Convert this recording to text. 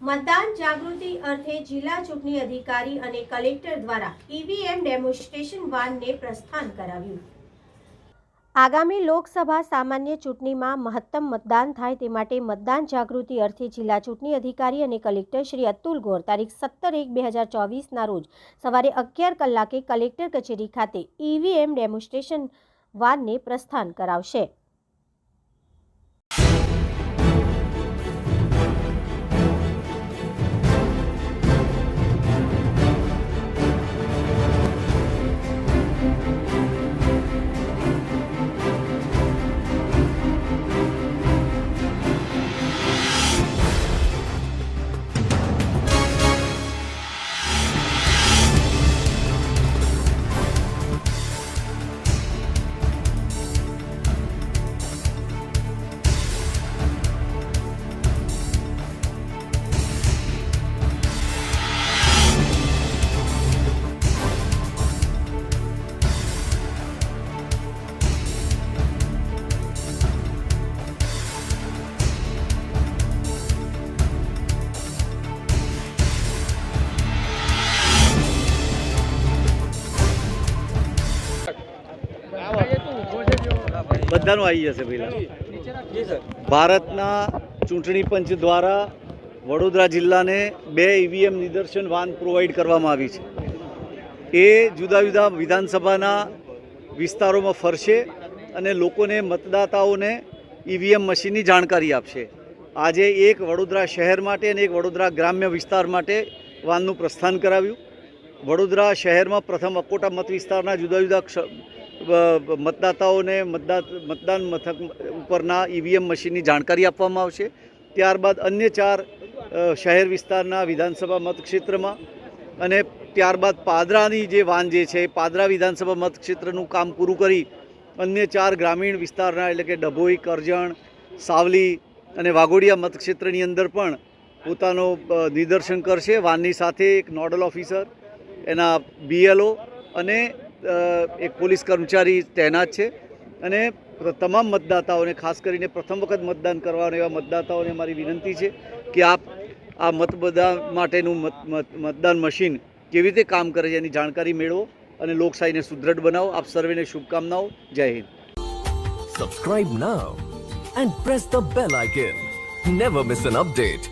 મતદાન જાગૃતિ અર્થે જિલ્લા ચૂંટણી અધિકારી અને કલેક્ટર દ્વારા ઈવીએમ ડેમોન્સ્ટ્રેશન વાનને પ્રસ્થાન કરાવ્યું। આગામી લોકસભા સામાન્ય ચૂંટણીમાં મહત્તમ મતદાન થાય તે માટે મતદાન જાગૃતિ અર્થે જિલ્લા ચૂંટણી અધિકારી અને કલેક્ટર શ્રી અતુલ ગોર તારીખ 17/1/2024ના રોજ સવારે 11 કલાકે કલેક્ટર કચેરી ખાતે ઈવીએમ ડેમોન્સ્ટ્રેશન વાનને પ્રસ્થાન કરાવશે। બધાનું આવી જશે પહેલાં। ભારતના ચૂંટણી પંચ દ્વારા વડોદરા જિલ્લાને 2 ઈવીએમ નિદર્શન વાન પ્રોવાઈડ કરવામાં આવી છે। એ જુદા જુદા વિધાનસભાના વિસ્તારોમાં ફરશે અને લોકોને મતદાતાઓને ઈવીએમ મશીનની જાણકારી આપશે। આજે એક વડોદરા શહેર માટે અને એક વડોદરા ગ્રામ્ય વિસ્તાર માટે વાનનું પ્રસ્થાન કરાવ્યું। વડોદરા શહેરમાં પ્રથમ અકોટા મત વિસ્તારના જુદા જુદા મતદાતાઓને મતદાન મથક ઉપરના ઈવીએમ મશીનની જાણકારી આપવામાં આવશે। ત્યારબાદ અન્ય 4 શહેર વિસ્તારના વિધાનસભા મતક્ષેત્રમાં અને ત્યારબાદ પાદરાની જે વાન જે છે પાદરા વિધાનસભા મતક્ષેત્રનું કામ પૂરું કરી અન્ય 4 ગ્રામીણ વિસ્તારના એટલે કે ડભોઈ, કરજણ, સાવલી અને વાઘોડિયા મતક્ષેત્રની અંદર પણ પોતાનો નિદર્શન કરશે। વાનની સાથે એક નોડલ ઓફિસર, એના બીએલઓ અને એક પોલીસ કર્મચારી તૈનાત છે અને તમામ મતદાતાઓને ખાસ કરીને પ્રથમ વખત મતદાન કરવાના એવા મતદાતાઓને મારી વિનંતી છે કે આપ આ મતદાન માટેનું મતદાન મશીન કેવી રીતે કામ કરે છે એની જાણકારી મેળવો અને લોકશાહીને સુદૃઢ બનાવો। આપ સર્વેને શુભકામનાઓ। જય Hind. Subscribe now and press the bell icon. Never miss an update.